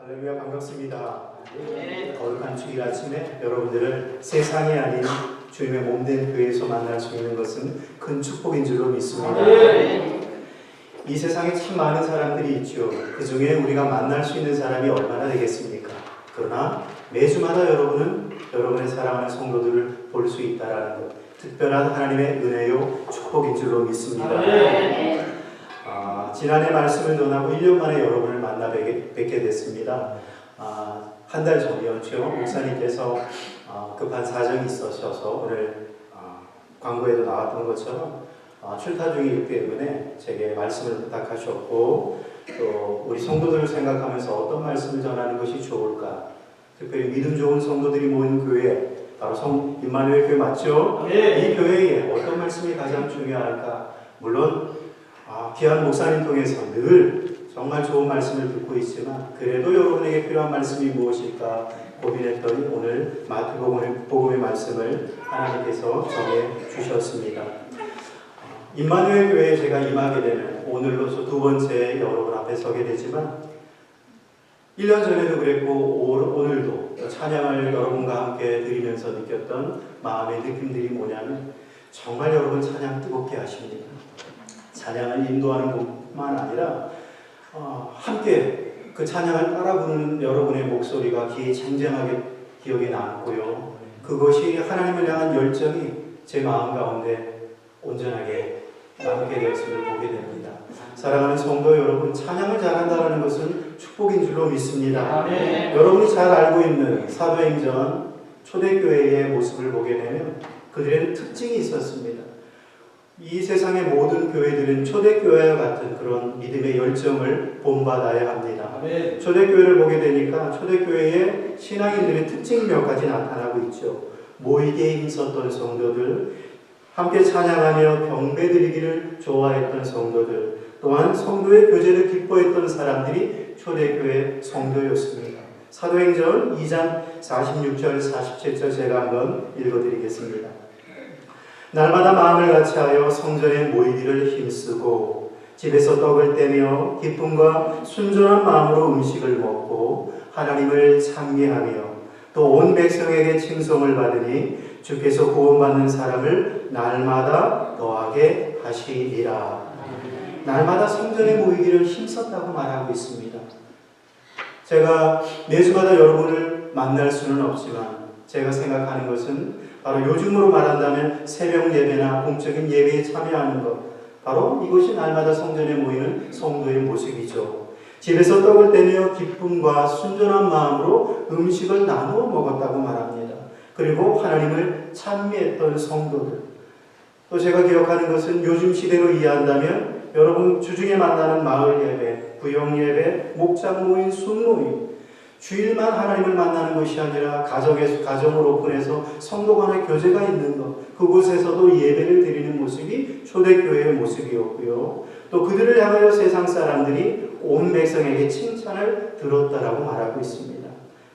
할렐루야, 반갑습니다. 거룩한 주일 아침에 여러분들을 세상이 아닌 주님의 몸된 교회에서 만날 수 있는 것은 큰 축복인 줄로 믿습니다. 이 세상에 참 많은 사람들이 있죠. 그 중에 우리가 만날 수 있는 사람이 얼마나 되겠습니까? 그러나 매주마다 여러분은 여러분의 사랑하는 성도들을 볼 수 있다는 것, 특별한 하나님의 은혜요 축복인 줄로 믿습니다. 지난해 말씀을 전하고 1년 만에 여러분을 만나 뵙게 됐습니다. 한 달 전이었죠. 목사님께서 급한 사정이 있으셔서 오늘 광고에도 나왔던 것처럼 출타 중이기 때문에 제게 말씀을 부탁하셨고, 또 우리 성도들을 생각하면서 어떤 말씀을 전하는 것이 좋을까, 특별히 믿음 좋은 성도들이 모인 교회, 바로 임마누엘 교회 맞죠? 이 교회에 어떤 말씀이 가장 중요할까? 물론 귀한 목사님 통해서 늘 정말 좋은 말씀을 듣고 있지만, 그래도 여러분에게 필요한 말씀이 무엇일까 고민했더니 오늘 마태복음의 말씀을 하나님께서 정해 주셨습니다. 임마누엘 교회에 제가 임하게 되면 오늘로서 두 번째 여러분 앞에 서게 되지만, 1년 전에도 그랬고 오늘도 찬양을 여러분과 함께 드리면서 느꼈던 마음의 느낌들이 뭐냐면, 정말 여러분 찬양 뜨겁게 하십니다. 찬양을 인도하는 것만 아니라 함께 그 찬양을 따라 부르는 여러분의 목소리가 귀에 쟁쟁하게 기억에 남고요. 그것이 하나님을 향한 열정이 제 마음 가운데 온전하게 남게 되었음을 보게 됩니다. 사랑하는 성도 여러분, 찬양을 잘한다는 것은 축복인 줄로 믿습니다. 여러분이 잘 알고 있는 사도행전 초대교회의 모습을 보게 되면 그들의 특징이 있었습니다. 이 세상의 모든 교회들은 초대교회와 같은 그런 믿음의 열정을 본받아야 합니다. 초대교회를 보게 되니까 초대교회의 신앙인들의 특징이 몇 가지 나타나고 있죠. 모이게 힘썼던 성도들, 함께 찬양하며 경배드리기를 좋아했던 성도들, 또한 성도의 교제를 기뻐했던 사람들이 초대교회 성도였습니다. 사도행전 2장 46절 47절 제가 한번 읽어드리겠습니다. 날마다 마음을 같이하여 성전에 모이기를 힘쓰고 집에서 떡을 떼며 기쁨과 순전한 마음으로 음식을 먹고 하나님을 찬미하며 또 온 백성에게 칭송을 받으니 주께서 구원받는 사람을 날마다 더하게 하시리라. 날마다 성전에 모이기를 힘썼다고 말하고 있습니다. 제가 매주마다 여러분을 만날 수는 없지만 제가 생각하는 것은 바로 요즘으로 말한다면 새벽 예배나 공적인 예배에 참여하는 것, 바로 이것이 날마다 성전에 모이는 성도의 모습이죠. 집에서 떡을 떼며 기쁨과 순전한 마음으로 음식을 나누어 먹었다고 말합니다. 그리고 하나님을 찬미했던 성도들. 또 제가 기억하는 것은 요즘 시대로 이해한다면 여러분 주중에 만나는 마을 예배, 구역 예배, 목장 모임, 순모임, 주일만 하나님을 만나는 것이 아니라 가정을 오픈해서 성도 간의 교제가 있는 것, 그곳에서도 예배를 드리는 모습이 초대교회의 모습이었고요. 또 그들을 향하여 세상 사람들이 온 백성에게 칭찬을 들었다라고 말하고 있습니다.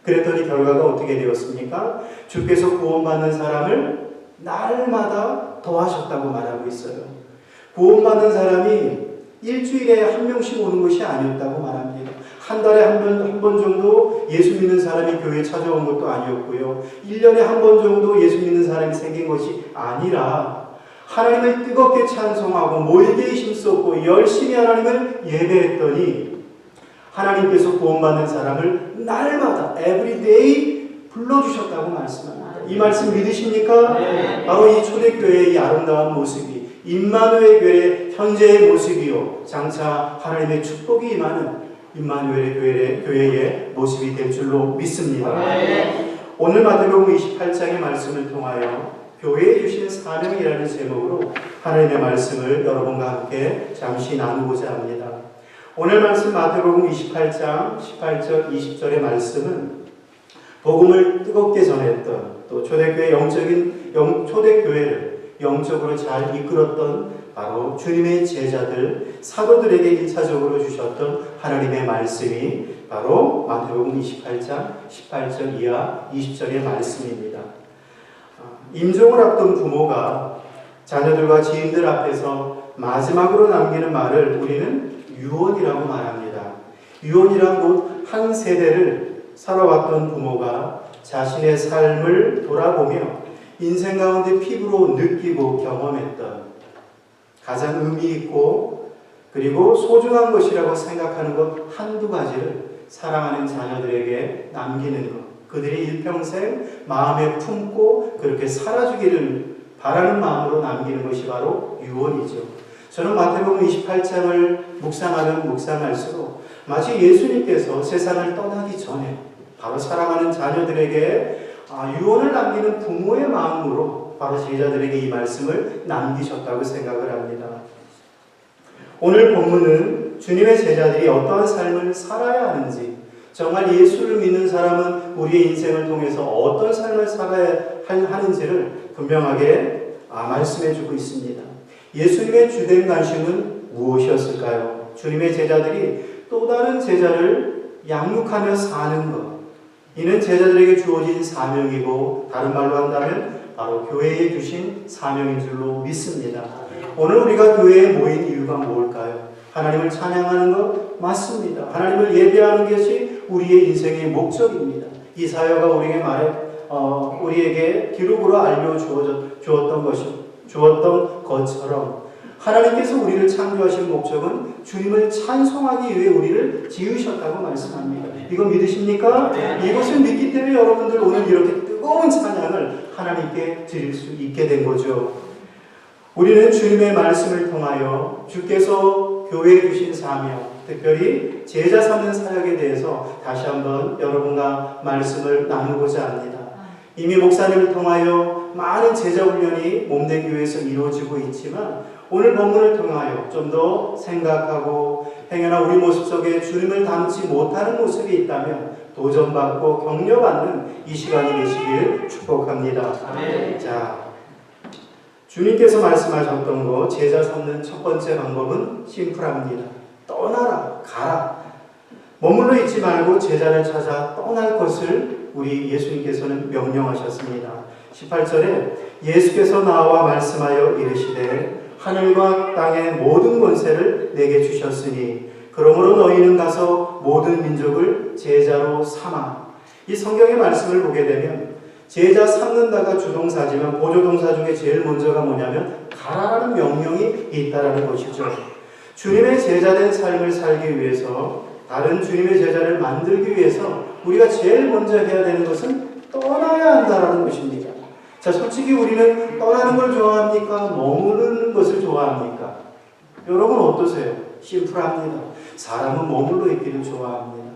그랬더니 결과가 어떻게 되었습니까? 주께서 구원받는 사람을 날마다 더하셨다고 말하고 있어요. 구원받는 사람이 일주일에 한 명씩 오는 것이 아니었다고 말합니다. 한 달에 한 번 정도 예수 믿는 사람이 교회에 찾아온 것도 아니었고요. 1년에 한 번 정도 예수 믿는 사람이 생긴 것이 아니라 하나님을 뜨겁게 찬송하고 모이게 힘썼고 열심히 하나님을 예배했더니 하나님께서 구원받는 사람을 날마다 everyday 불러주셨다고 말씀합니다. 이 말씀 믿으십니까? 바로 이 초대교회의 이 아름다운 모습이 임마누엘 교회의 현재의 모습이요, 장차 하나님의 축복이 임하는 임마누엘 교회의 모습이 될 줄로 믿습니다. 오늘 마태복음 28장의 말씀을 통하여 교회에 주신 사명이라는 제목으로 하나님의 말씀을 여러분과 함께 잠시 나누고자 합니다. 오늘 말씀 마태복음 28장 18절 20절의 말씀은 복음을 뜨겁게 전했던, 또 초대교회를 영적으로 잘 이끌었던 바로 주님의 제자들, 사도들에게 1차적으로 주셨던 하나님의 말씀이 바로 마태복음 28장 18절 이하 20절의 말씀입니다. 임종을 앞둔 부모가 자녀들과 지인들 앞에서 마지막으로 남기는 말을 우리는 유언이라고 말합니다. 유언이란 곧 한 세대를 살아왔던 부모가 자신의 삶을 돌아보며 인생 가운데 피부로 느끼고 경험했던 가장 의미 있고 그리고 소중한 것이라고 생각하는 것 한두 가지를 사랑하는 자녀들에게 남기는 것, 그들이 일평생 마음에 품고 그렇게 살아주기를 바라는 마음으로 남기는 것이 바로 유언이죠. 저는 마태복음 28장을 묵상하면 묵상할수록 마치 예수님께서 세상을 떠나기 전에 바로 사랑하는 자녀들에게 유언을 남기는 부모의 마음으로 바로 제자들에게 이 말씀을 남기셨다고 생각을 합니다. 오늘 본문은 주님의 제자들이 어떠한 삶을 살아야 하는지, 정말 예수를 믿는 사람은 우리의 인생을 통해서 어떤 삶을 살아야 하는지를 분명하게 말씀해 주고 있습니다. 예수님의 주된 관심은 무엇이었을까요? 주님의 제자들이 또 다른 제자를 양육하며 사는 것, 이는 제자들에게 주어진 사명이고 다른 말로 한다면 바로 교회에 주신 사명인 줄로 믿습니다. 오늘 우리가 교회에 모인 이유가 뭘까요? 하나님을 찬양하는 것 맞습니다. 하나님을 예배하는 것이 우리의 인생의 목적입니다. 이 사회가 우리에게 기록으로 주었던 것처럼 하나님께서 우리를 창조하신 목적은 주님을 찬송하기 위해 우리를 지으셨다고 말씀합니다. 이거 믿으십니까? 네. 이것을 믿기 때문에 여러분들 오늘 이렇게 뜨거운 찬양을 하나님께 드릴 수 있게 된 거죠. 우리는 주님의 말씀을 통하여 주께서 교회에 주신 사명, 특별히 제자 삼는 사역에 대해서 다시 한번 여러분과 말씀을 나누고자 합니다. 이미 목사님을 통하여 많은 제자 훈련이 몸된 교회에서 이루어지고 있지만 오늘 본문을 통하여 좀 더 생각하고 행여나 우리 모습 속에 주님을 닮지 못하는 모습이 있다면 도전받고 격려받는 이 시간이 되시길 축복합니다. 네. 자, 주님께서 말씀하셨던 거 제자 삼는 첫 번째 방법은 심플합니다. 떠나라, 가라. 머물러 있지 말고 제자를 찾아 떠날 것을 우리 예수님께서는 명령하셨습니다. 18절에 예수께서 나와 말씀하여 이르시되 하늘과 땅의 모든 권세를 내게 주셨으니 그러므로 너희는 가서 모든 민족을 제자로 삼아. 이 성경의 말씀을 보게 되면 제자 삼는다가 주동사지만 보조동사 중에 제일 먼저가 뭐냐면 가라라는 명령이 있다라는 것이죠. 주님의 제자된 삶을 살기 위해서, 다른 주님의 제자를 만들기 위해서 우리가 제일 먼저 해야 되는 것은 떠나야 한다라는 것입니다. 자, 솔직히 우리는 떠나는 걸 좋아합니까? 머무르는 것을 좋아합니까? 여러분 어떠세요? 심플합니다. 사람은 머물러 있기를 좋아합니다.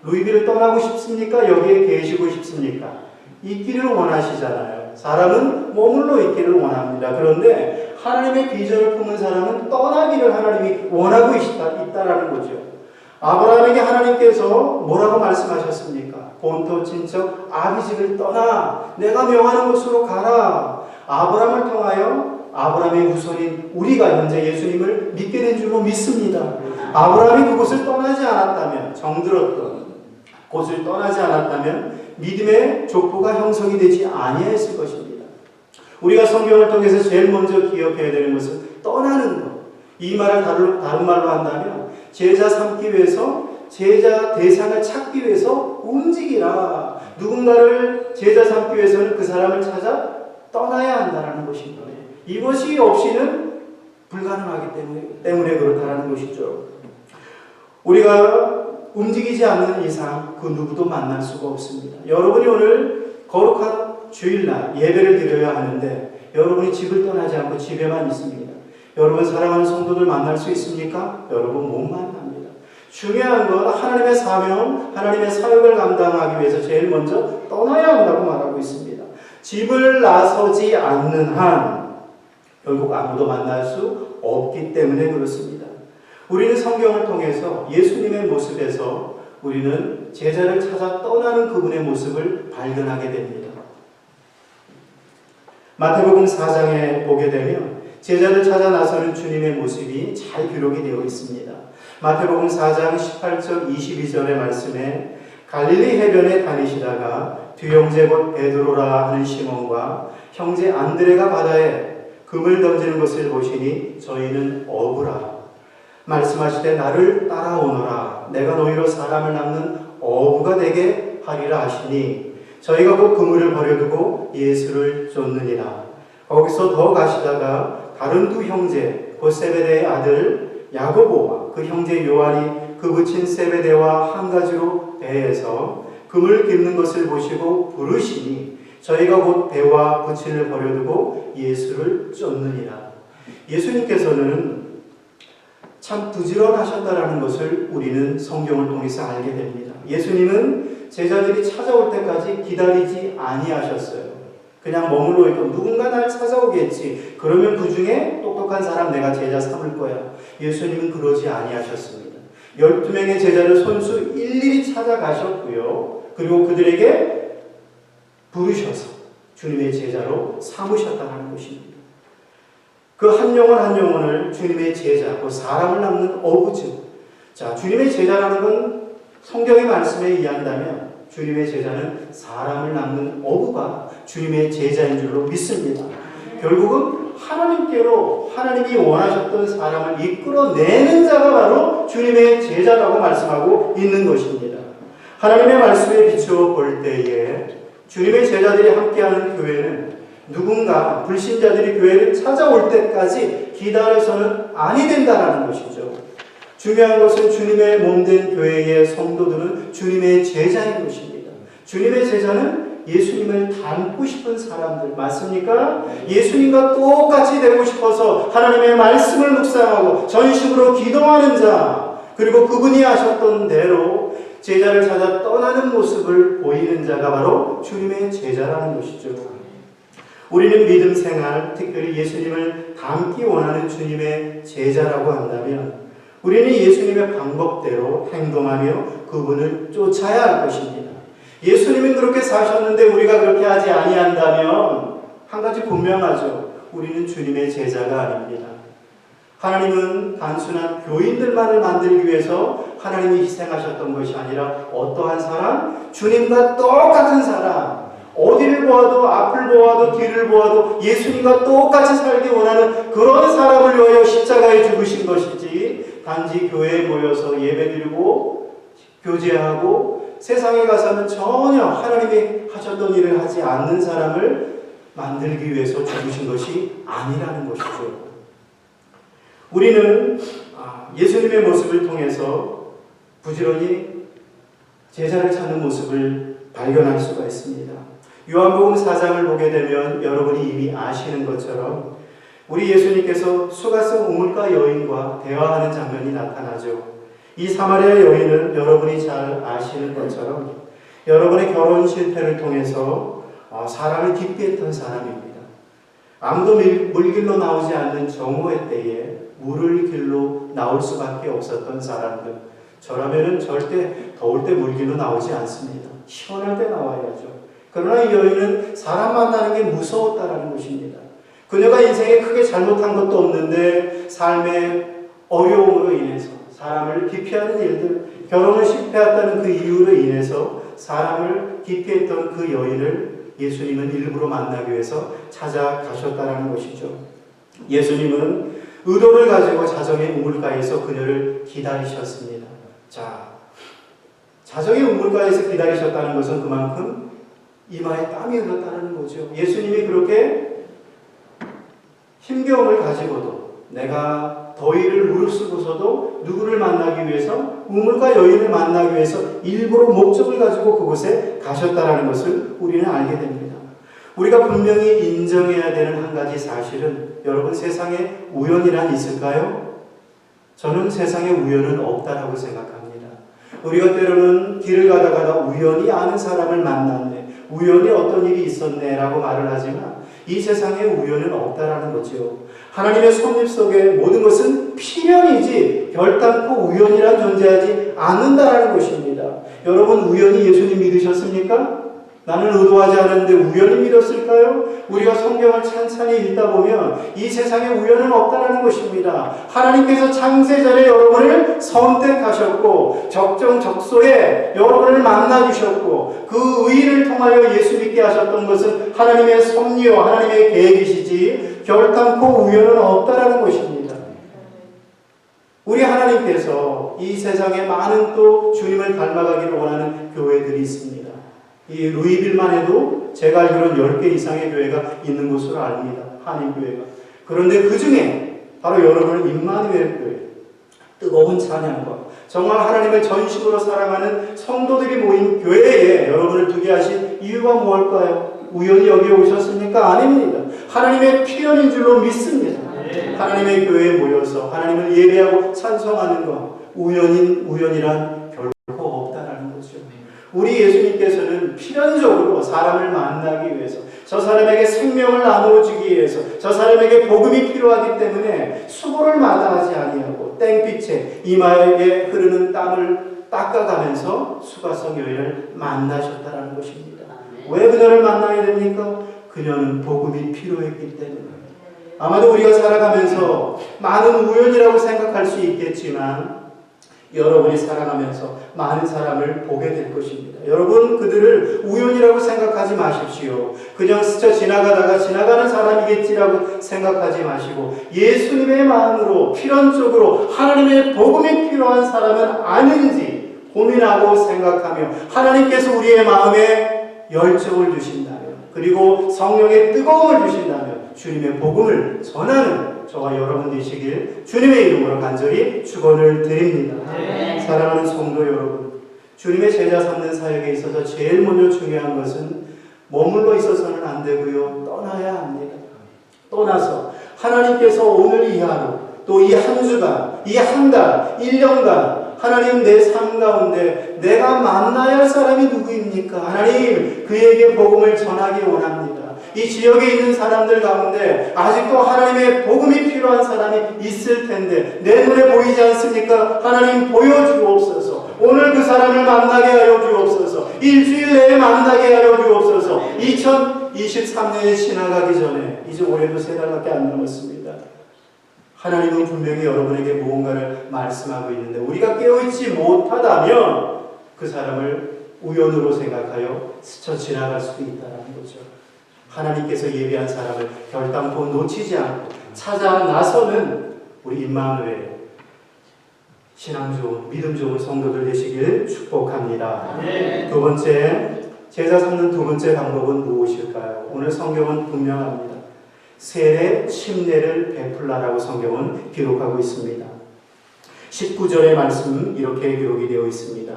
루이비를 떠나고 싶습니까? 여기에 계시고 싶습니까? 있기를 원하시잖아요. 사람은 머물러 있기를 원합니다. 그런데 하나님의 비전을 품은 사람은 떠나기를 하나님이 원하고 있다라는 거죠. 아브라함에게 하나님께서 뭐라고 말씀하셨습니까? 본토 친척 아비집을 떠나 내가 명하는 곳으로 가라. 아브라함을 통하여 아브라함의 후손인 우리가 현재 예수님을 믿게 된 줄로 믿습니다. 아브라함이 그곳을 떠나지 않았다면, 정들었던 곳을 떠나지 않았다면 믿음의 족보가 형성이 되지 아니했을 것입니다. 우리가 성경을 통해서 제일 먼저 기억해야 되는 것은 떠나는 것. 이 말을 다른 말로 한다면 제자 삼기 위해서, 제자 대상을 찾기 위해서 움직이라. 누군가를 제자 삼기 위해서는 그 사람을 찾아 떠나야 한다는 것입니다. 이것이 없이는 불가능하기 때문에 그렇다는 것이죠. 우리가 움직이지 않는 이상 그 누구도 만날 수가 없습니다. 여러분이 오늘 거룩한 주일날 예배를 드려야 하는데 여러분이 집을 떠나지 않고 집에만 있습니다. 여러분 사랑하는 성도들 만날 수 있습니까? 여러분 못 만납니다. 중요한 건 하나님의 사명, 하나님의 사역을 감당하기 위해서 제일 먼저 떠나야 한다고 말하고 있습니다. 집을 나서지 않는 한 결국 아무도 만날 수 없기 때문에 그렇습니다. 우리는 성경을 통해서 예수님의 모습에서 우리는 제자를 찾아 떠나는 그분의 모습을 발견하게 됩니다. 마태복음 4장에 보게 되면 제자를 찾아 나서는 주님의 모습이 잘 기록이 되어 있습니다. 마태복음 4장 18절 22절의 말씀에 갈릴리 해변에 다니시다가 두 형제 곧 베드로라 하는 시몬과 형제 안드레가 바다에 금을 던지는 것을 보시니 저희는 어부라. 말씀하시되 나를 따라오너라. 내가 너희로 사람을 낚는 어부가 되게 하리라 하시니 저희가 곧 그물을 버려두고 예수를 쫓느니라. 거기서 더 가시다가 다른 두 형제 곧 세베대의 아들 야고보와 그 형제 요한이 그 붙인 세베대와 한 가지로 배에서 그물 깁는 것을 보시고 부르시니 저희가 곧 배와 부친을 버려두고 예수를 쫓느니라. 예수님께서는 참 부지런하셨다라는 것을 우리는 성경을 통해서 알게 됩니다. 예수님은 제자들이 찾아올 때까지 기다리지 아니하셨어요. 그냥 머물러 있고 누군가 날 찾아오겠지. 그러면 그 중에 똑똑한 사람 내가 제자 삼을 거야. 예수님은 그러지 아니하셨습니다. 12명의 제자를 손수 일일이 찾아가셨고요. 그리고 그들에게 부르셔서 주님의 제자로 삼으셨다는 것입니다. 그 한 영혼 한 영혼을 주님의 제자, 그 사람을 낳는 어부죠. 자, 주님의 제자라는 건 성경의 말씀에 의한다면 주님의 제자는 사람을 낳는 어부가 주님의 제자인 줄로 믿습니다. 결국은 하나님께로 하나님이 원하셨던 사람을 이끌어내는 자가 바로 주님의 제자라고 말씀하고 있는 것입니다. 하나님의 말씀에 비추어 볼 때에 주님의 제자들이 함께하는 교회는 누군가 불신자들이 교회를 찾아올 때까지 기다려서는 아니 된다는 것이죠. 중요한 것은 주님의 몸된 교회의 성도들은 주님의 제자인 것입니다. 주님의 제자는 예수님을 닮고 싶은 사람들 맞습니까? 예수님과 똑같이 되고 싶어서 하나님의 말씀을 묵상하고 전심으로 기도하는 자, 그리고 그분이 하셨던 대로 제자를 찾아 떠나는 모습을 보이는 자가 바로 주님의 제자라는 것이죠. 우리는 믿음 생활, 특별히 예수님을 닮기 원하는 주님의 제자라고 한다면 우리는 예수님의 방법대로 행동하며 그분을 쫓아야 할 것입니다. 예수님은 그렇게 사셨는데 우리가 그렇게 하지 아니한다면 한 가지 분명하죠. 우리는 주님의 제자가 아닙니다. 하나님은 단순한 교인들만을 만들기 위해서 하나님이 희생하셨던 것이 아니라 어떠한 사람? 주님과 똑같은 사람. 어디를 보아도 앞을 보아도 뒤를 보아도 예수님과 똑같이 살기 원하는 그런 사람을 위하여 십자가에 죽으신 것이지 단지 교회에 모여서 예배드리고 교제하고 세상에 가서는 전혀 하나님이 하셨던 일을 하지 않는 사람을 만들기 위해서 죽으신 것이 아니라는 것이죠. 우리는 예수님의 모습을 통해서 부지런히 제자를 찾는 모습을 발견할 수가 있습니다. 요한복음 4장을 보게 되면 여러분이 이미 아시는 것처럼 우리 예수님께서 수가성 우물가 여인과 대화하는 장면이 나타나죠. 이 사마리아 여인은 여러분이 잘 아시는 것처럼 여러분의 결혼 실패를 통해서 사람을 기피했던 사람입니다. 아무도 물길로 나오지 않는 정오의 때에 물을 길로 나올 수밖에 없었던 사람들. 저라면은 절대 더울 때 물길로 나오지 않습니다. 시원할 때 나와야죠. 그러나 이 여인은 사람 만나는 게 무서웠다라는 것입니다. 그녀가 인생에 크게 잘못한 것도 없는데 삶의 어려움으로 인해서 사람을 기피하는 일들, 결혼을 실패했다는 그 이유로 인해서 사람을 기피했던 그 여인을 예수님은 일부러 만나기 위해서 찾아가셨다라는 것이죠. 예수님은 의도를 가지고 자정의 우물가에서 그녀를 기다리셨습니다. 자, 자정의 우물가에서 기다리셨다는 것은 그만큼 이마에 땀이 흘렀다는 거죠. 예수님이 그렇게 힘겨움을 가지고도 내가 더위를 무릅쓰고서도 누구를 만나기 위해서 우물가 여인을 만나기 위해서 일부러 목적을 가지고 그곳에 가셨다는 것을 우리는 알게 됩니다. 우리가 분명히 인정해야 되는 한 가지 사실은 여러분 세상에 우연이란 있을까요? 저는 세상에 우연은 없다라고 생각합니다. 우리가 때로는 길을 가다가 우연히 아는 사람을 만났네, 우연히 어떤 일이 있었네 라고 말을 하지만 이 세상에 우연은 없다라는 거죠. 하나님의 섭립 속에 모든 것은 필연이지 결단코 우연이란 존재하지 않는다라는 것입니다. 여러분 우연히 예수님 믿으셨습니까? 나는 의도하지 않았는데 우연히 믿었을까요? 우리가 성경을 찬찬히 읽다 보면 이 세상에 우연은 없다라는 것입니다. 하나님께서 창세전에 여러분을 선택하셨고 적정적소에 여러분을 만나주셨고 그 의의를 통하여 예수 믿게 하셨던 것은 하나님의 섭리요 하나님의 계획이시지 결단코 우연은 없다라는 것입니다. 우리 하나님께서 중에도 이 세상에 많은 또 주님을 닮아가기를 원하는 교회들이 있습니다. 이 루이빌만 해도 제가 알기로는 10개 이상의 교회가 있는 것으로 압니다. 한인교회가. 그런데 그 중에 바로 여러분은 임마누엘 교회, 뜨거운 찬양과 정말 하나님을 전심으로 사랑하는 성도들이 모인 교회에 여러분을 두게 하신 이유가 무엇일까요? 우연히 여기에 오셨습니까? 아닙니다. 하나님의 필연인 줄로 믿습니다. 하나님의 교회에 모여서 하나님을 예배하고 찬송하는 것, 우연이란 결코 없다라는 거죠. 우리 예수님께서는 필연적으로 사람을 만나기 위해서, 저 사람에게 생명을 나누어주기 위해서, 저 사람에게 복음이 필요하기 때문에 수고를 마다하지 아니하고 땡빛에 이마에 흐르는 땀을 닦아가면서 수가성 여인을 만나셨다라는 것입니다. 왜 그녀를 만나야 됩니까? 그녀는 복음이 필요했기 때문에. 아마도 우리가 살아가면서 많은 우연이라고 생각할 수 있겠지만 여러분이 살아가면서 많은 사람을 보게 될 것입니다. 여러분 그들을 우연이라고 생각하지 마십시오. 그냥 스쳐 지나가다가 지나가는 사람이겠지라고 생각하지 마시고 예수님의 마음으로 필연적으로 하나님의 복음이 필요한 사람은 아닌지 고민하고 생각하며 하나님께서 우리의 마음에 열정을 주신다면 그리고 성령의 뜨거움을 주신다면 주님의 복음을 전하는 저와 여러분 되시길 주님의 이름으로 간절히 축원을 드립니다. 사랑하는 성도 여러분, 주님의 제자 삼는 사역에 있어서 제일 먼저 중요한 것은 머물러 있어서는 안 되고요, 떠나야 합니다. 떠나서 하나님께서 오늘 이 하루, 또 이 한 주간, 이 한 달, 1년간 하나님 내 삶 가운데 내가 만나야 할 사람이 누구입니까? 하나님 그에게 복음을 전하기 원합니다. 이 지역에 있는 사람들 가운데 아직도 하나님의 복음이 필요한 사람이 있을 텐데 내 눈에 보이지 않습니까? 하나님 보여주옵소서. 오늘 그 사람을 만나게 하여 주옵소서. 일주일 내에 만나게 하여 주옵소서. 2023년이 지나가기 전에 이제 올해도 3달밖에 안 남았습니다. 하나님은 분명히 여러분에게 무언가를 말씀하고 있는데 우리가 깨어있지 못하다면 그 사람을 우연으로 생각하여 스쳐 지나갈 수도 있다는 거죠. 하나님께서 예비한 사람을 결단코 놓치지 않고 찾아 나서는 우리 임마누엘 신앙 좋은 믿음 좋은 성도들 되시길 축복합니다. 두 번째 제자 삼는 두 번째 방법은 무엇일까요? 오늘 성경은 분명합니다. 세례 침례를 베풀라라고 성경은 기록하고 있습니다. 19절의 말씀 이렇게 기록이 되어 있습니다.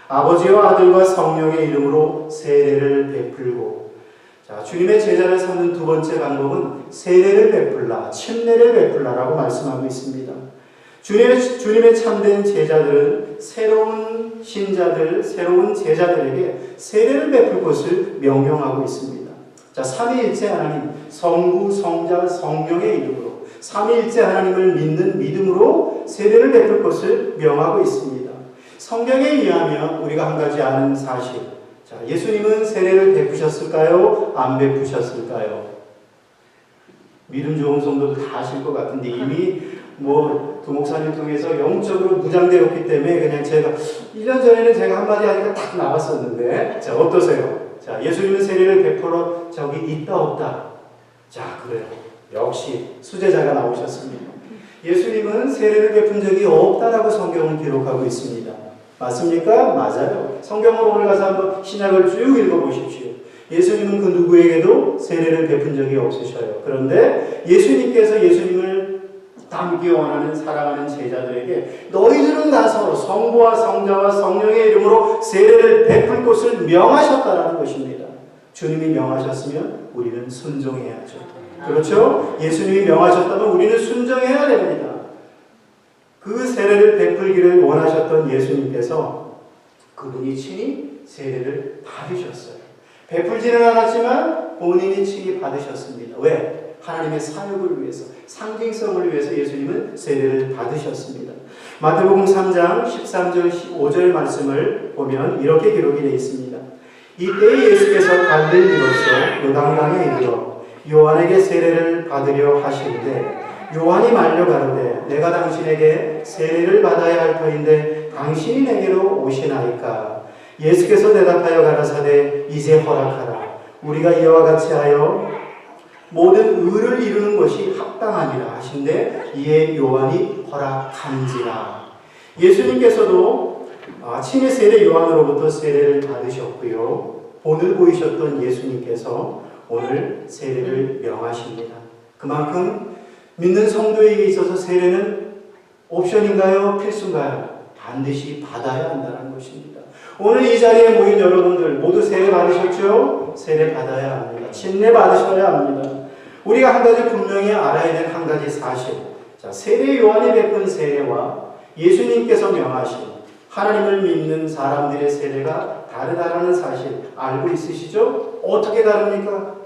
아버지와 아들과 성령의 이름으로 세례를 베풀고. 자, 주님의 제자를 삼는 두 번째 방법은 세례를 베풀라, 침례를 베풀라라고 말씀하고 있습니다. 주님의 참된 제자들은 새로운 신자들, 새로운 제자들에게 세례를 베풀 것을 명령하고 있습니다. 자, 삼위일체 하나님, 성부, 성자, 성령의 이름으로 삼위일체 하나님을 믿는 믿음으로 세례를 베풀 것을 명하고 있습니다. 성경에 의하면 우리가 한 가지 아는 사실, 자, 예수님은 세례를 베푸셨을까요? 안 베푸셨을까요? 믿음 좋은 성도도 다 아실 것 같은데 이미 두 목사님 통해서 영적으로 무장되었기 때문에 그냥 제가 1년 전에는 제가 한마디 하니까 딱 나왔었는데 자, 어떠세요? 자, 예수님은 세례를 베풀어 적이 있다 없다? 자, 그래요. 역시 수제자가 나오셨습니다. 예수님은 세례를 베푼 적이 없다라고 성경은 기록하고 있습니다. 맞습니까? 맞아요. 성경을 오늘 가서 한번 신약을 쭉 읽어보십시오. 예수님은 그 누구에게도 세례를 베푼 적이 없으셔요. 그런데 예수님을 닮기 원하는 사랑하는 제자들에게 너희들은 나서 성부와 성자와 성령의 이름으로 세례를 베풀 것을 명하셨다라는 것입니다. 주님이 명하셨으면 우리는 순종해야죠. 그렇죠? 예수님이 명하셨다면 우리는 순종해야 됩니다. 그 세례를 베풀기를 원하셨던 예수님께서 그분이 친히 세례를 받으셨어요. 베풀지는 않았지만 본인이 친히 받으셨습니다. 왜? 하나님의 사역을 위해서, 상징성을 위해서 예수님은 세례를 받으셨습니다. 마태복음 3장 13절 15절 말씀을 보면 이렇게 기록이 되어 있습니다. 이때 예수께서 갈릴리로서 요단강에 이르러 요한에게 세례를 받으려 하시는데 요한이 말려 가로되 내가 당신에게 세례를 받아야 할 터인데 당신이 내게로 오시나이까. 예수께서 대답하여 가라사대 이제 허락하라. 우리가 이와 같이 하여 모든 의를 이루는 것이 합당하니라 하신데 이에 요한이 허락한지라. 예수님께서도 친히 세례 요한으로부터 세례를 받으셨고요. 본을 보이셨던 예수님께서 오늘 세례를 명하십니다. 그만큼 믿는 성도에게 있어서 세례는 옵션인가요? 필수인가요? 반드시 받아야 한다는 것입니다. 오늘 이 자리에 모인 여러분들 모두 세례 받으셨죠? 세례 받아야 합니다. 침례 받으셔야 합니다. 우리가 한 가지 분명히 알아야 될 한 가지 사실. 자, 세례 요한이 베푼 세례와 예수님께서 명하신 하나님을 믿는 사람들의 세례가 다르다라는 사실 알고 있으시죠? 어떻게 다릅니까?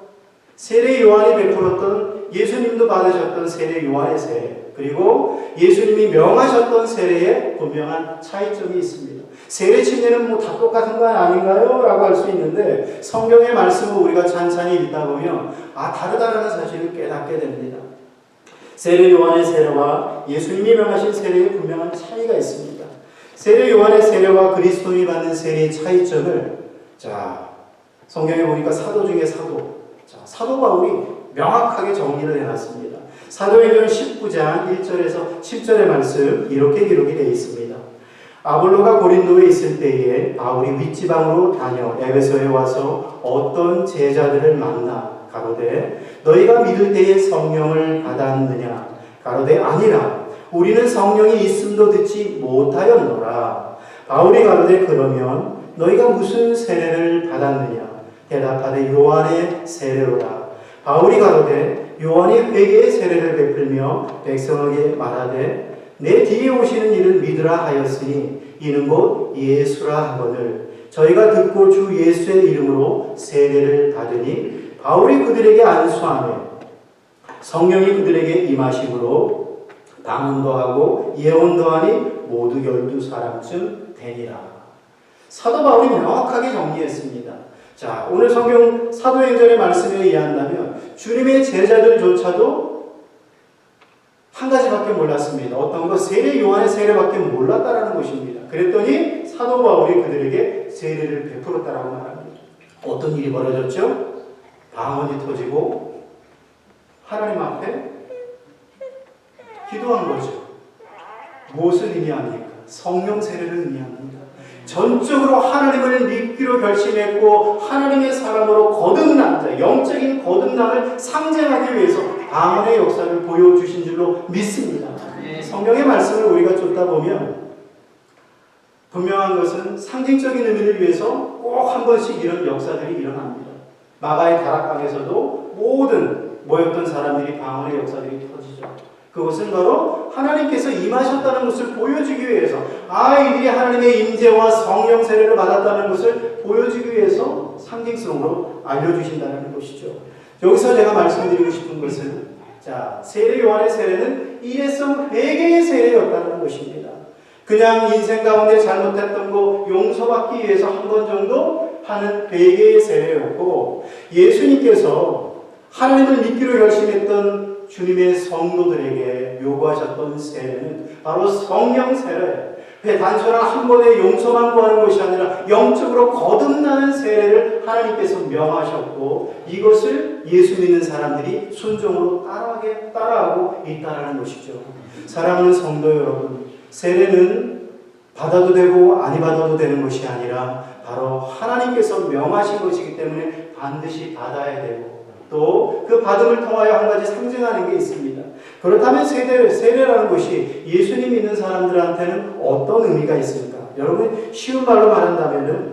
세례 요한이 베풀었던 예수님도 받으셨던 세례 요한의 세례, 그리고 예수님이 명하셨던 세례에 분명한 차이점이 있습니다. 세례 침례는 다 똑같은 거 아닌가요? 라고 할 수 있는데 성경의 말씀을 우리가 찬찬히 읽다 보면 다르다라는 사실을 깨닫게 됩니다. 세례 요한의 세례와 예수님이 명하신 세례에 분명한 차이가 있습니다. 세례 요한의 세례와 그리스도인이 받는 세례의 차이점을 성경에 보니까 사도 중에 사도 바울이 명확하게 정리를 해놨습니다. 사도행전 19장 1절에서 10절의 말씀 이렇게 기록이 되어 있습니다. 아볼로가 고린도에 있을 때에 바울이 윗지방으로 다녀 에베소에 와서 어떤 제자들을 만나 가로되 너희가 믿을 때에 성령을 받았느냐? 가로되 아니라 우리는 성령이 있음도 듣지 못하였노라. 바울이 가로되 그러면 너희가 무슨 세례를 받았느냐? 대답하되 요한의 세례로라. 바울이 가로되 요한이 회개의 세례를 베풀며 백성에게 말하되 내 뒤에 오시는 이를 믿으라 하였으니 이는 곧 예수라 하거늘 저희가 듣고 주 예수의 이름으로 세례를 받으니 바울이 그들에게 안수하며 성령이 그들에게 임하심으로 방언도 하고 예언도 하니 모두 12사람쯤 되니라. 사도 바울이 명확하게 정리했습니다. 오늘 성경 사도행전의 말씀에 의한다면 주님의 제자들조차도 한 가지밖에 몰랐습니다. 어떤 것? 세례 요한의 세례밖에 몰랐다라는 것입니다. 그랬더니 사도 바울이 그들에게 세례를 베풀었다라고 말합니다. 어떤 일이 벌어졌죠? 방언이 터지고 하나님 앞에 기도한 거죠. 무엇을 의미합니까? 성령 세례를 의미합니다. 전적으로 하나님을 믿기로 결심했고 하나님의 사람으로 거듭난 자, 영적인 거듭남을 상징하기 위해서 방언의 역사를 보여주신 줄로 믿습니다. 성경의 말씀을 우리가 쫓다 보면 분명한 것은 상징적인 의미를 위해서 꼭 한 번씩 이런 역사들이 일어납니다. 마가의 다락방에서도 모든 모였던 사람들이 방언의 역사들이 터지죠. 그것은 바로 하나님께서 임하셨다는 것을 보여주기 위해서 이들이 하나님의 임재와 성령 세례를 받았다는 것을 보여주기 위해서 상징성으로 알려주신다는 것이죠. 여기서 제가 말씀드리고 싶은 것은 세례 요한의 세례는 일회성 회개의 세례였다는 것입니다. 그냥 인생 가운데 잘못했던 거 용서받기 위해서 한 번 정도 하는 회개의 세례였고 예수님께서 하나님을 믿기로 결심했던 주님의 성도들에게 요구하셨던 세례는 바로 성령 세례. 단순한 한 번의 용서만 구하는 것이 아니라 영적으로 거듭나는 세례를 하나님께서 명하셨고 이것을 예수 믿는 사람들이 순종으로 따라하고 있다는 것이죠. 사랑하는 성도 여러분, 세례는 받아도 되고 아니 받아도 되는 것이 아니라 바로 하나님께서 명하신 것이기 때문에 반드시 받아야 되고 또 그 받음을 통하여 한 가지 상징하는 게 있습니다. 그렇다면 세례라는 것이 예수님 믿는 사람들한테는 어떤 의미가 있습니까? 여러분 쉬운 말로 말한다면은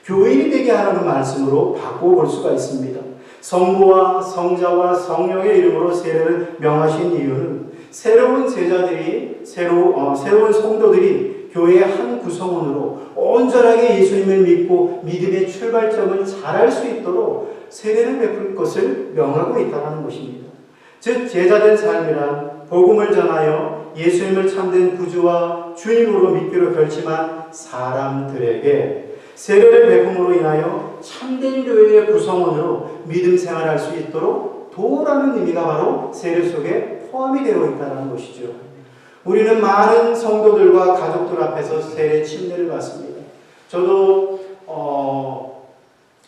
교인이 되게 하라는 말씀으로 바꿔볼 수가 있습니다. 성부와 성자와 성령의 이름으로 세례를 명하신 이유는 새로운 제자들이 새로운 성도들이 교회의 한 구성원으로 온전하게 예수님을 믿고 믿음의 출발점을 잘할 수 있도록 세례를 베풀 것을 명하고 있다는 것입니다. 즉 제자된 삶이란 복음을 전하여 예수님을 참된 구주와 주님으로 믿기로 결심한 사람들에게 세례를 베품으로 인하여 참된 교회의 구성원으로 믿음 생활할 수 있도록 도우라는 의미가 바로 세례 속에 포함이 되어 있다는 것이죠. 우리는 많은 성도들과 가족들 앞에서 세례 침례를 받습니다. 저도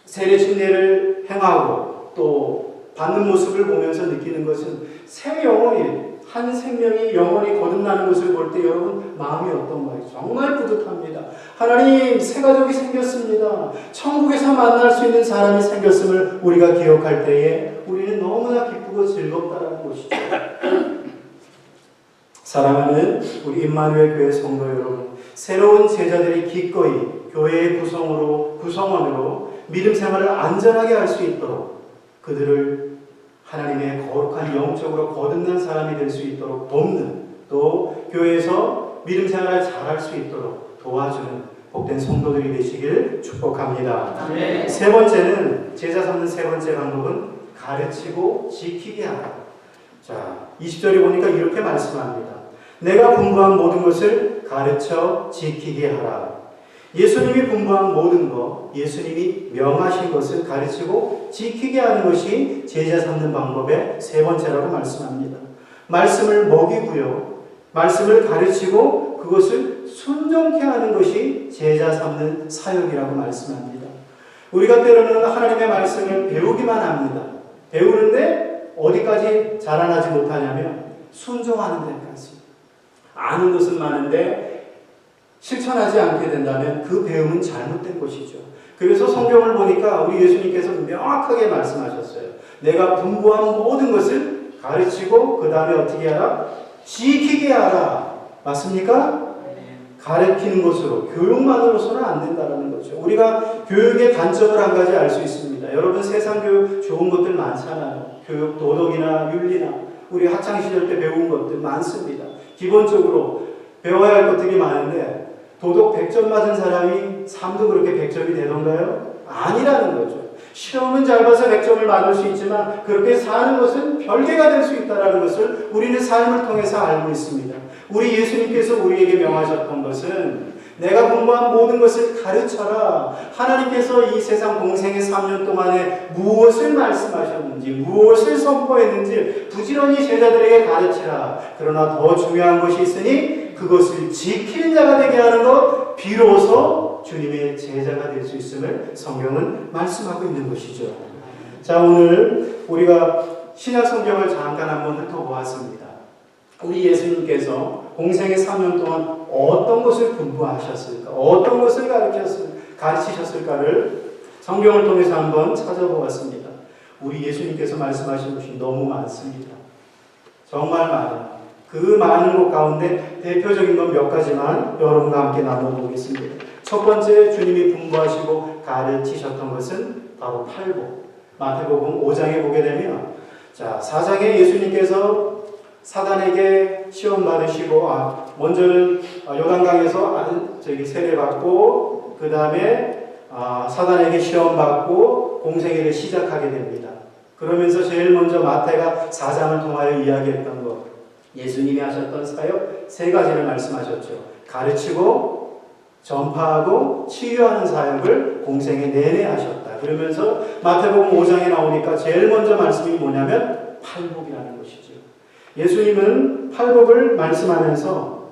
세례 침례를 행하고 또 받는 모습을 보면서 느끼는 것은 새 영혼이 한 생명이 영원히 거듭나는 것을 볼 때 여러분 마음이 어떤가요? 정말 뿌듯합니다. 하나님 새 가족이 생겼습니다. 천국에서 만날 수 있는 사람이 생겼음을 우리가 기억할 때에 우리는 너무나 기쁘고 즐겁다라는 것이죠. 사랑하는 우리 임마누엘 교회 성도 여러분, 새로운 제자들이 기꺼이 교회의 구성원으로 믿음 생활을 안전하게 할 수 있도록 그들을 하나님의 거룩한 영적으로 거듭난 사람이 될 수 있도록 돕는, 또 교회에서 믿음 생활을 잘할 수 있도록 도와주는 복된 성도들이 되시길 축복합니다. 네. 세 번째는, 제자 삼는 세 번째 방법은 가르치고 지키게 하라. 자, 20절에 보니까 이렇게 말씀합니다. 내가 분부한 모든 것을 가르쳐 지키게 하라. 예수님이 분부한 모든 것, 예수님이 명하신 것을 가르치고 지키게 하는 것이 제자 삼는 방법의 세 번째라고 말씀합니다. 말씀을 먹이고요, 말씀을 가르치고 그것을 순종케 하는 것이 제자 삼는 사역이라고 말씀합니다. 우리가 때로는 하나님의 말씀을 배우기만 합니다. 배우는데 어디까지 자라나지 못하냐면 순종하는 데까지. 아는 것은 많은데 실천하지 않게 된다면 그 배움은 잘못된 것이죠. 그래서 성경을 보니까 우리 예수님께서 명확하게 말씀하셨어요. 내가 분부한 모든 것을 가르치고 그 다음에 어떻게 하라? 지키게 하라. 맞습니까? 가르치는 것으로, 교육만으로서는 안 된다는 거죠. 우리가 교육의 관점을 한 가지 알 수 있습니다. 여러분 세상 교육 좋은 것들 많잖아요. 교육 도덕이나 윤리나 우리 학창시절 때 배운 것들 많습니다. 기본적으로 배워야 할 것들이 많은데 도덕 100점 맞은 사람이 삶도 그렇게 100점이 되던가요? 아니라는 거죠. 시험은 잘 봐서 100점을 받을 수 있지만 그렇게 사는 것은 별개가 될 수 있다는 것을 우리는 삶을 통해서 알고 있습니다. 우리 예수님께서 우리에게 명하셨던 것은 내가 공부한 모든 것을 가르쳐라. 하나님께서 이 세상 공생의 3년 동안에 무엇을 말씀하셨는지, 무엇을 선포했는지 부지런히 제자들에게 가르치라. 그러나 더 중요한 것이 있으니 그것을 지키는 자가 되게 하는 것, 비로소 주님의 제자가 될 수 있음을 성경은 말씀하고 있는 것이죠. 자, 오늘 우리가 신약 성경을 잠깐 한번 훑어보았습니다. 우리 예수님께서 공생의 3년 동안 어떤 것을 분부하셨을까? 어떤 것을 가르치셨을까를 성경을 통해서 한번 찾아보았습니다. 우리 예수님께서 말씀하신 것이 너무 많습니다. 정말 많아요. 그 많은 것 가운데 대표적인 건 몇 가지만 여러분과 함께 나눠보겠습니다. 첫 번째 주님이 분부하시고 가르치셨던 것은 바로 팔복. 마태복음 5장에 보게 되면, 자, 4장에 예수님께서 사단에게 시험 받으시고, 먼저는 요단강에서 세례받고, 그 다음에 사단에게 시험 받고 공생애를 시작하게 됩니다. 그러면서 제일 먼저 마태가 4장을 통하여 이야기했던 것, 예수님이 하셨던 사역 세 가지를 말씀하셨죠. 가르치고 전파하고 치유하는 사역을 공생애 내내 하셨다. 그러면서 마태복음 5장에 나오니까 제일 먼저 말씀이 뭐냐면 팔복이라는 것이죠. 예수님은 팔복을 말씀하면서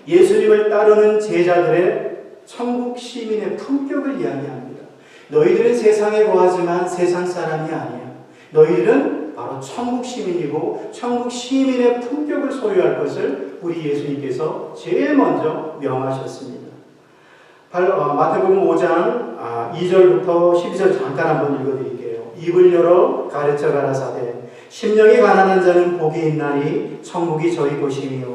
예수님을 따르는 제자들의 천국 시민의 품격을 이야기합니다. 너희들은 세상에 거하지만 세상 사람이 아니야. 너희들은 바로 천국 시민이고 천국 시민의 품격을 소유할 것을 우리 예수님께서 제일 먼저 명하셨습니다. 마태복음 5장 2절부터 12절 잠깐 한번 읽어드릴게요. 입을 열어 가르쳐 가라사대 심령이 가난한 자는 복이 있나니 천국이 저희 것이며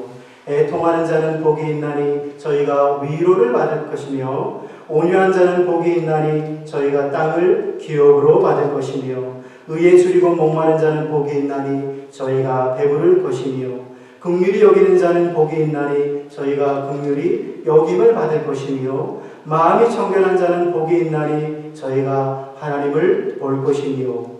애통하는 자는 복이 있나니 저희가 위로를 받을 것이며 온유한 자는 복이 있나니 저희가 땅을 기업으로 받을 것이며 의에 줄이고 목마른 자는 복이 있나니 저희가 배부를 것이며 긍휼히 여기는 자는 복이 있나니 저희가 긍휼히 여김을 받을 것이며 마음이 청결한 자는 복이 있나니 저희가 하나님을 볼 것이며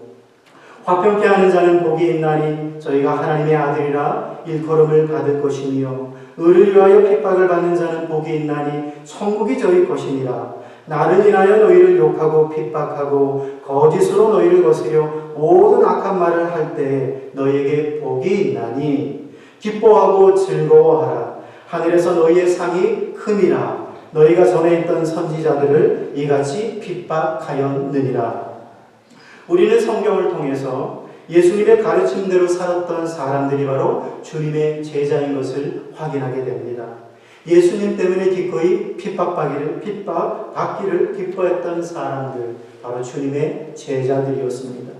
화평케 하는 자는 복이 있나니 저희가 하나님의 아들이라 일컬음을 받을 것이며 의를 위하여 핍박을 받는 자는 복이 있나니 천국이 저희 것이니라. 나를 인하여 너희를 욕하고 핍박하고 거짓으로 너희를 거스려 모든 악한 말을 할 때 너희에게 복이 있나니 기뻐하고 즐거워하라. 하늘에서 너희의 상이 큼이라. 너희가 전에 있던 선지자들을 이같이 핍박하였느니라. 우리는 성경을 통해서 예수님의 가르침대로 살았던 사람들이 바로 주님의 제자인 것을 확인하게 됩니다. 예수님 때문에 기꺼이 핍박받기를 기뻐했던 사람들, 바로 주님의 제자들이었습니다.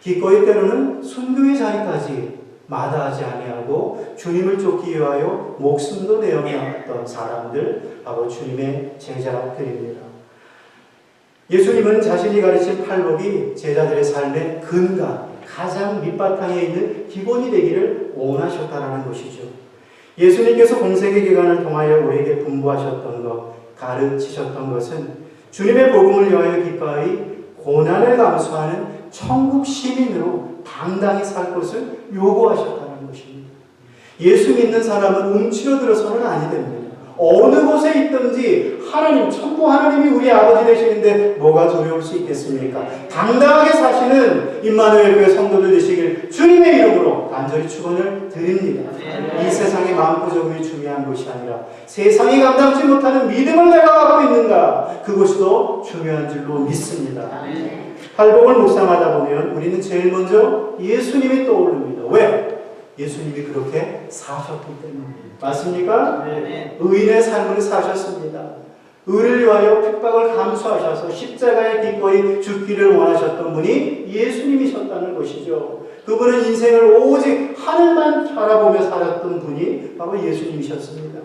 기꺼이 때로는 순교의 자리까지 마다하지 아니하고 주님을 쫓기 위하여 목숨도 내어놓았던 사람들, 바로 주님의 제자들입니다. 예수님은 자신이 가르친 팔복이 제자들의 삶의 근간, 가장 밑바탕에 있는 기본이 되기를 원하셨다는 것이죠. 예수님께서 공생의 기간을 통하여 우리에게 분부하셨던 것, 가르치셨던 것은 주님의 복음을 위하여 기꺼이 고난을 감수하는 천국 시민으로 당당히 살 것을 요구하셨다는 것입니다. 예수 믿는 사람은 움츠러들어서는 아니 됩니다. 어느 곳에 있든지 하나님, 천부 하나님이 우리 아버지 되시는데 뭐가 두려울 수 있겠습니까? 당당하게 사시는 임마누엘 교회 성도들 되시길 주님의 이름으로 간절히 축원을 드립니다. 이 세상의 마음고정이 중요한 것이 아니라 세상이 감당치 못하는 믿음을 내가 갖고 있는가, 그것이 더 중요한 줄로 믿습니다. 팔복을 묵상하다 보면 우리는 제일 먼저 예수님이 떠오릅니다. 왜? 예수님이 그렇게 사셨기 때문입니다. 맞습니까? 네. 의인의 삶을 사셨습니다. 의를 위하여 핍박을 감수하셔서 십자가에 기꺼이 죽기를 원하셨던 분이 예수님이셨다는 것이죠. 그분은 인생을 오직 하늘만 바라보며 살았던 분이 바로 예수님이셨습니다.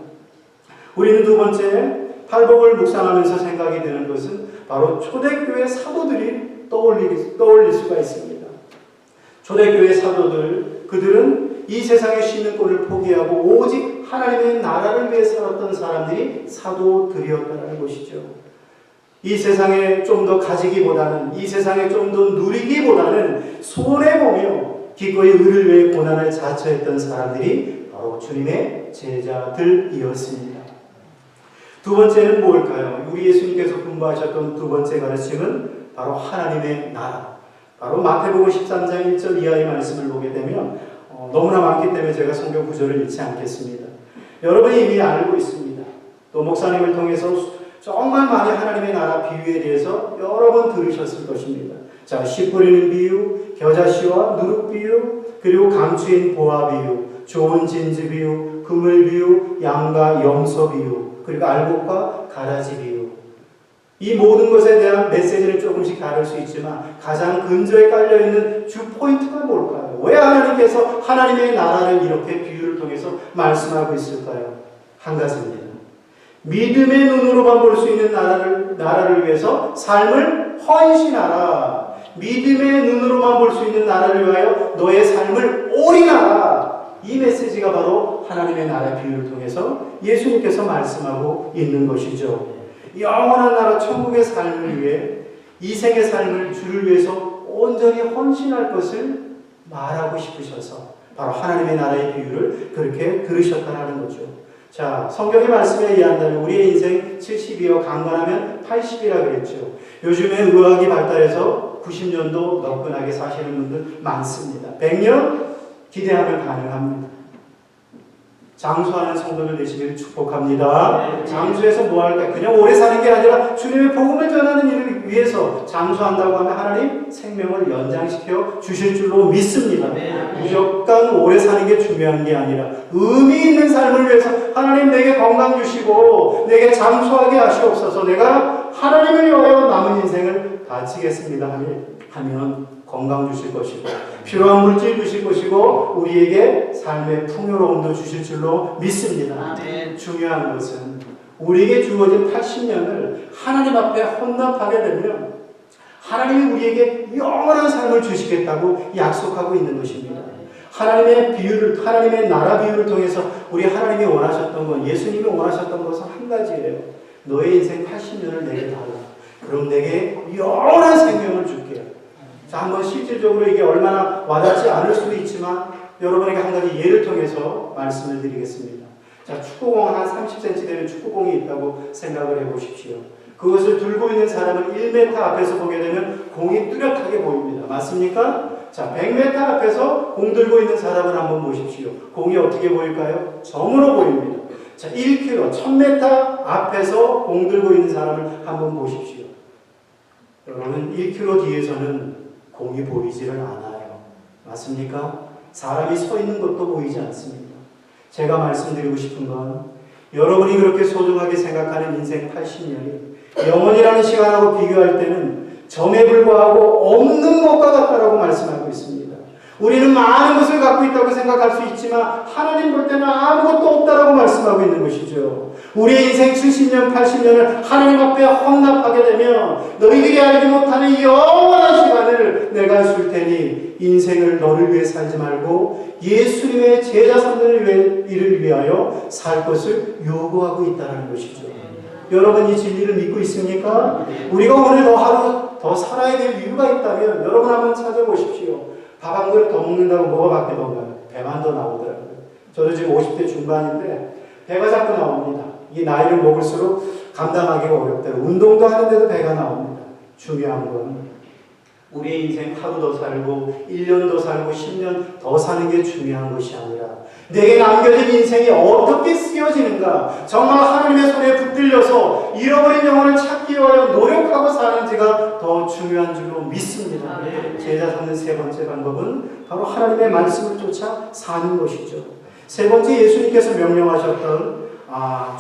우리는 두 번째, 팔복을 묵상하면서 생각이 되는 것은 바로 초대교회 사도들이 떠올릴 수가 있습니다. 초대교회 사도들, 그들은 이 세상의 쉬는 꼴을 포기하고 오직 하나님의 나라를 위해 살았던 사람들이 사도들이었다는 것이죠. 이 세상에 좀 더 가지기보다는, 이 세상에 좀 더 누리기보다는 손해보며 기꺼이 의를 위해 고난을 자처했던 사람들이 바로 주님의 제자들이었습니다. 두 번째는 뭘까요? 우리 예수님께서 분부하셨던 두 번째 가르침은 바로 하나님의 나라. 바로 마태복음 13장 1절 이하의 말씀을 보게 되면 너무나 많기 때문에 제가 성경 구절을 읽지 않겠습니다. 여러분이 이미 알고 있습니다. 또 목사님을 통해서 정말 많이 하나님의 나라 비유에 대해서 여러 번 들으셨을 것입니다. 자, 씨 뿌리는 비유, 겨자씨와 누룩 비유, 그리고 감추인 보화 비유, 좋은 진주 비유, 그물 비유, 양과 염소 비유, 그리고 알곡과 가라지 비유. 이 모든 것에 대한 메시지는 조금씩 다를 수 있지만 가장 근저에 깔려있는 주 포인트가 뭘까요? 왜 하나님께서 하나님의 나라를 이렇게 비유를 통해서 말씀하고 있을까요? 한 가지입니다. 믿음의 눈으로만 볼 수 있는 나라를 위해서 삶을 헌신하라. 믿음의 눈으로만 볼 수 있는 나라를 위하여 너의 삶을 올인하라. 이 메시지가 바로 하나님의 나라 비유를 통해서 예수님께서 말씀하고 있는 것이죠. 영원한 나라 천국의 삶을 위해 이 생의 삶을 주를 위해서 온전히 헌신할 것을 말하고 싶으셔서 바로 하나님의 나라의 비유를 그렇게 들으셨다는 거죠. 자, 성경의 말씀에 의한다면 우리의 인생 70이요 강건하면 80이라 그랬죠. 요즘에 의학이 발달해서 90년도 너끈하게 사시는 분들 많습니다. 100년 기대하면 가능합니다. 장수하는 성도들 되시기를 축복합니다. 네. 장수해서 뭐 할까? 그냥 오래 사는 게 아니라 주님의 복음을 전하는 일을 위해서 장수한다고 하면 하나님 생명을 연장시켜 주실 줄로 믿습니다. 네. 무조건 오래 사는 게 중요한 게 아니라 의미 있는 삶을 위해서 하나님 내게 건강 주시고 내게 장수하게 하시옵소서. 내가 하나님을 위하여 남은 인생을 바치겠습니다 하면 건강 주실 것이고 필요한 물질 주실 것이고 우리에게 삶의 풍요로움도 주실 줄로 믿습니다. 아멘. 중요한 것은 우리에게 주어진 80년을 하나님 앞에 헌납하게 되면 하나님이 우리에게 영원한 삶을 주시겠다고 약속하고 있는 것입니다. 하나님의 나라 비유를 통해서 우리 하나님이 원하셨던 건, 예수님이 원하셨던 것은 한 가지예요. 너의 인생 80년을 내게 달라. 그럼 내게 영원한 생명을 줄게. 자, 한번 실질적으로 이게 얼마나 와닿지 않을 수도 있지만 여러분에게 한 가지 예를 통해서 말씀을 드리겠습니다. 자, 축구공 한 30cm 되는 축구공이 있다고 생각을 해보십시오. 그것을 들고 있는 사람은 1m 앞에서 보게 되면 공이 뚜렷하게 보입니다. 맞습니까? 자, 100m 앞에서 공 들고 있는 사람을 한번 보십시오. 공이 어떻게 보일까요? 점으로 보입니다. 자, 1km, 1000m 앞에서 공 들고 있는 사람을 한번 보십시오. 여러분, 1km 뒤에서는 공이 보이지를 않아요. 맞습니까? 사람이 서 있는 것도 보이지 않습니다. 제가 말씀드리고 싶은 건 여러분이 그렇게 소중하게 생각하는 인생 80년이 영원이라는 시간하고 비교할 때는 점에 불과하고 없는 것과 같다라고 말씀하고 있습니다. 우리는 많은 것을 갖고 있다고 생각할 수 있지만 하나님 볼 때는 아무것도 없다라고 말씀하고 있는 것이죠. 우리의 인생 70년, 80년을 하나님 앞에 헌납하게 되면 너희들이 알지 못하는 영원한 시간을 내가 줄 테니 인생을 너를 위해 살지 말고 예수님의 제자 삼는 일을 위하여 살 것을 요구하고 있다는 것이죠. 여러분 이 진리를 믿고 있습니까? 우리가 오늘 더 하루 더 살아야 될 이유가 있다면 여러분 한번 찾아보십시오. 밥 한 그릇 더 먹는다고 뭐가 바뀌던가요? 배만 더 나오더라고요. 저도 지금 50대 중반인데 배가 자꾸 나옵니다. 이 나이를 먹을수록 감당하기가 어렵더라고요. 운동도 하는데도 배가 나옵니다. 중요한 건 우리의 인생 하루 더 살고 1년 더 살고 10년 더 사는 게 중요한 것이 아니라 내게 남겨진 인생이 어떻게 쓰여지는가, 정말 하나님의 손에 붙들려서 잃어버린 영혼을 찾기 위하여 노력하고 사는지가 더 중요한 줄로 믿습니다. 제자 삼는 세 번째 방법은 바로 하나님의 말씀을 쫓아 사는 것이죠. 세 번째 예수님께서 명령하셨던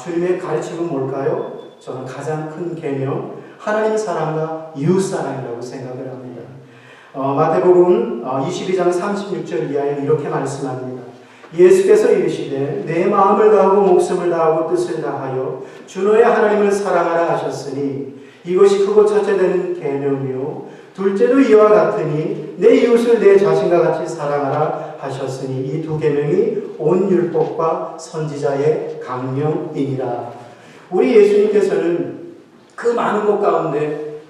주님의 가르침은 뭘까요? 저는 가장 큰 계명, 하나님 사랑과 이웃 사랑이라고 생각을 합니다. 마태복음 22장 36절 이하에 이렇게 말씀합니다. 예수께서 이르시되 내 마음을 다하고 목숨을 다하고 뜻을 다하여 주 너의 하나님을 사랑하라 하셨으니 이것이 크고 첫째 되는 계명이요 둘째도 이와 같으니 내 이웃을 내 자신과 같이 사랑하라 하셨으니 이 두 계명이 온 율법과 선지자의 강령이니라. 우리 예수님께서는 그 많은 것 가운데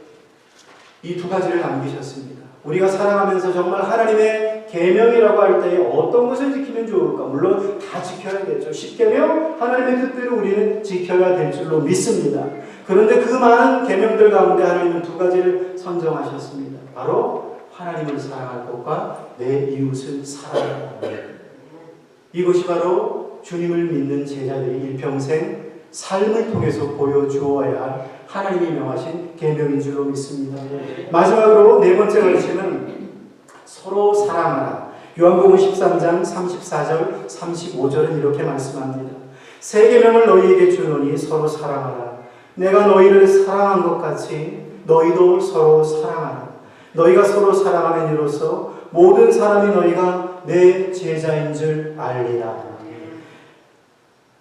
이 두 가지를 남기셨습니다. 우리가 살아가면서 정말 하나님의 계명이라고 할 때에 어떤 것을 지키면 좋을까? 물론 다 지켜야겠죠. 10계명 하나님의 뜻대로 우리는 지켜야 될 줄로 믿습니다. 그런데 그 많은 계명들 가운데 하나님은 두 가지를 선정하셨습니다. 바로 하나님을 사랑할 것과 내 이웃을 사랑할 것. 이것이 바로 주님을 믿는 제자들이 일평생 삶을 통해서 보여주어야 할 하나님이 명하신 계명인 줄로 믿습니다. 마지막으로 네 번째 가르침은 서로 사랑하라. 요한복음 13장 34절 35절은 이렇게 말씀합니다. 새 계명을 너희에게 주노니 서로 사랑하라. 내가 너희를 사랑한 것 같이 너희도 서로 사랑하라. 너희가 서로 사랑하는 이로써 모든 사람이 너희가 내 제자인 줄 알리라.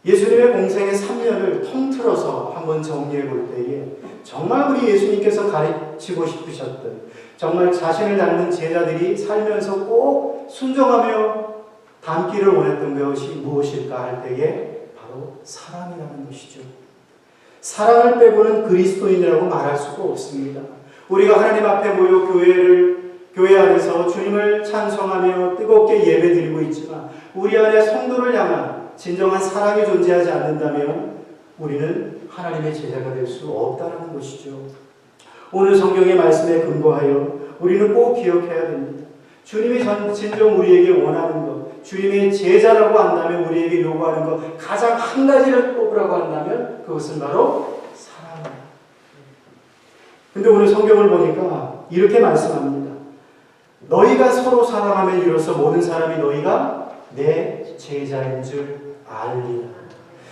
예수님의 공생의 3년을 통틀어서 한번 정리해 볼 때에 정말 우리 예수님께서 가르치고 싶으셨던 정말 자신을 닮은 제자들이 살면서 꼭 순종하며 닮기를 원했던 것이 무엇일까 할 때에 바로 사랑이라는 것이죠. 사랑을 빼고는 그리스도인이라고 말할 수가 없습니다. 우리가 하나님 앞에 모여 교회 안에서 주님을 찬송하며 뜨겁게 예배드리고 있지만 우리 안에 성도를 향한 진정한 사랑이 존재하지 않는다면 우리는 하나님의 제자가 될 수 없다는 것이죠. 오늘 성경의 말씀에 근거하여 우리는 꼭 기억해야 됩니다. 주님이 진정 우리에게 원하는 것, 주님의 제자라고 한다면 우리에게 요구하는 것 가장 한 가지를 꼽으라고 한다면 그것은 바로 사랑입니다. 근데 오늘 성경을 보니까 이렇게 말씀합니다. 너희가 서로 사랑하면 이로써 모든 사람이 너희가 내 제자인 줄 알리라.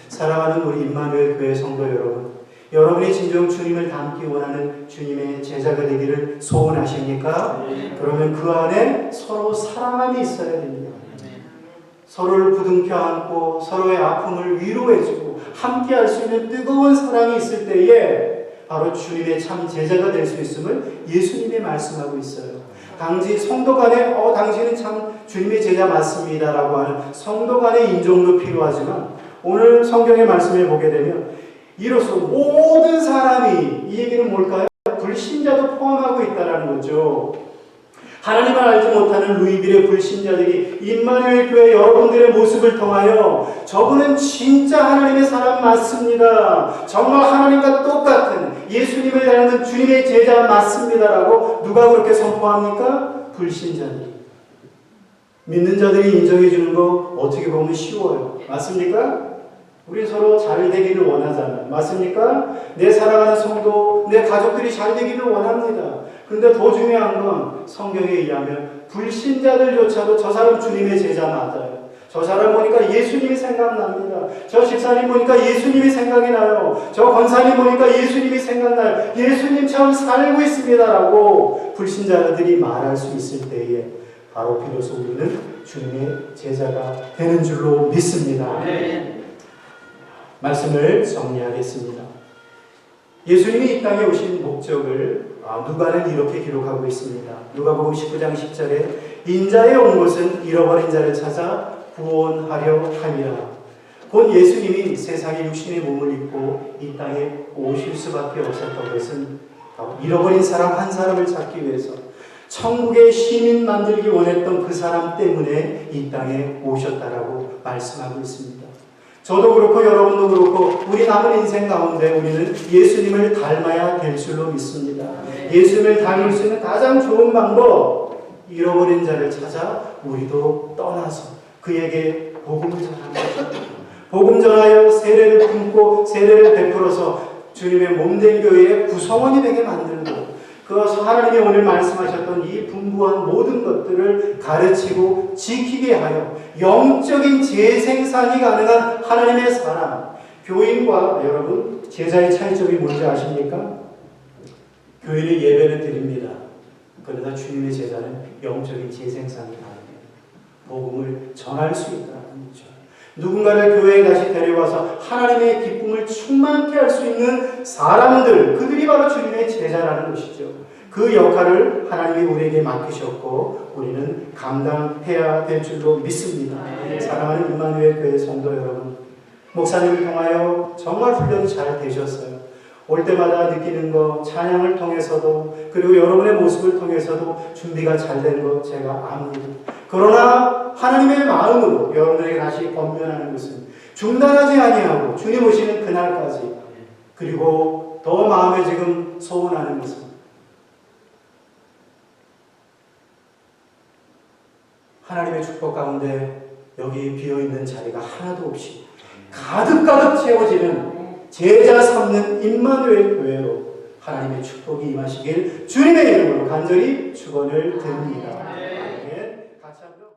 사랑하는 우리 임마누엘 교회 성도 여러분, 여러분이 진정 주님을 닮기 원하는 주님의 제자가 되기를 소원하십니까? 그러면 그 안에 서로 사랑함이 있어야 됩니다. 서로를 부둥켜 안고 서로의 아픔을 위로해주고 함께 할 수 있는 뜨거운 사랑이 있을 때에 바로 주님의 참 제자가 될 수 있음을 예수님이 말씀하고 있어요. 당시 성도 간에 당신은 참 주님의 제자 맞습니다 라고 하는 성도 간의 인정도 필요하지만 오늘 성경의 말씀을 보게 되면 이로써 모든 사람이, 이 얘기는 뭘까요? 불신자도 포함하고 있다는 거죠. 하나님을 알지 못하는 루이빌의 불신자들이 임마누엘 교회 여러분들의 모습을 통하여 저분은 진짜 하나님의 사람 맞습니다. 정말 하나님과 똑같은 예수님을 닮은 주님의 제자 맞습니다라고 누가 그렇게 선포합니까? 불신자들이. 믿는 자들이 인정해 주는 거 어떻게 보면 쉬워요. 맞습니까? 우리 서로 잘 되기를 원하잖아요. 맞습니까? 내 사랑하는 성도, 내 가족들이 잘 되기를 원합니다. 그런데 더 중요한 건 성경에 의하면 불신자들조차도 저 사람 주님의 제자 맞아요. 저 사람 보니까 예수님이 생각납니다. 저 집사님 보니까 예수님이 생각이 나요. 저 권사님 보니까 예수님이 생각나요. 예수님처럼 살고 있습니다라고 불신자들이 말할 수 있을 때에 바로 비로소 우리는 주님의 제자가 되는 줄로 믿습니다. 네. 말씀을 정리하겠습니다. 예수님이 이 땅에 오신 목적을 누가는 이렇게 기록하고 있습니다. 누가복음 19장 10절에 인자에 온 것은 잃어버린 자를 찾아 구원하려 함이라. 곧 예수님이 세상에 육신의 몸을 입고 이 땅에 오실 수밖에 없었던 것은 잃어버린 사람 한 사람을 찾기 위해서 천국의 시민 만들기 원했던 그 사람 때문에 이 땅에 오셨다라고 말씀하고 있습니다. 저도 그렇고 여러분도 그렇고 우리 남은 인생 가운데 우리는 예수님을 닮아야 될 줄로 믿습니다. 예수님을 닮을 수 있는 가장 좋은 방법, 잃어버린 자를 찾아 우리도 떠나서 그에게 복음을 전하는 것입니다. 복음 전하여 세례를 품고 세례를 베풀어서 주님의 몸된 교회의 구성원이 되게 만들고 그 하나님이 오늘 말씀하셨던 이 분부한 모든 것들을 가르치고 지키게 하여 영적인 재생산이 가능한 하나님의 사람, 교인과 여러분 제자의 차이점이 뭔지 아십니까? 교인은 예배는 드립니다. 그러나 주님의 제자는 영적인 재생산이 가능해요. 복음을 전할 수 있다는 거죠. 누군가를 교회에 다시 데려와서 하나님의 기쁨을 충만케 할 수 있는 사람들, 그들이 바로 주님의 제자라는 것이죠. 그 역할을 하나님이 우리에게 맡기셨고 우리는 감당해야 될 줄로 믿습니다. 사랑하는 임마누엘 교회 성도 여러분, 목사님을 통하여 정말 훈련이 잘 되셨어요. 올 때마다 느끼는 거, 찬양을 통해서도 그리고 여러분의 모습을 통해서도 준비가 잘 된 거 제가 압니다. 그러나 하나님의 마음으로 여러분들에게 다시 권면하는 것은 중단하지 아니하고 주님 오시는 그날까지, 그리고 더 마음에 지금 소원하는 것은 하나님의 축복 가운데 여기 비어있는 자리가 하나도 없이 가득가득 채워지는 제자 삼는 임마누엘 교회로 하나님의 축복이 임하시길 주님의 이름으로 간절히 축원을 드립니다. 같이 한번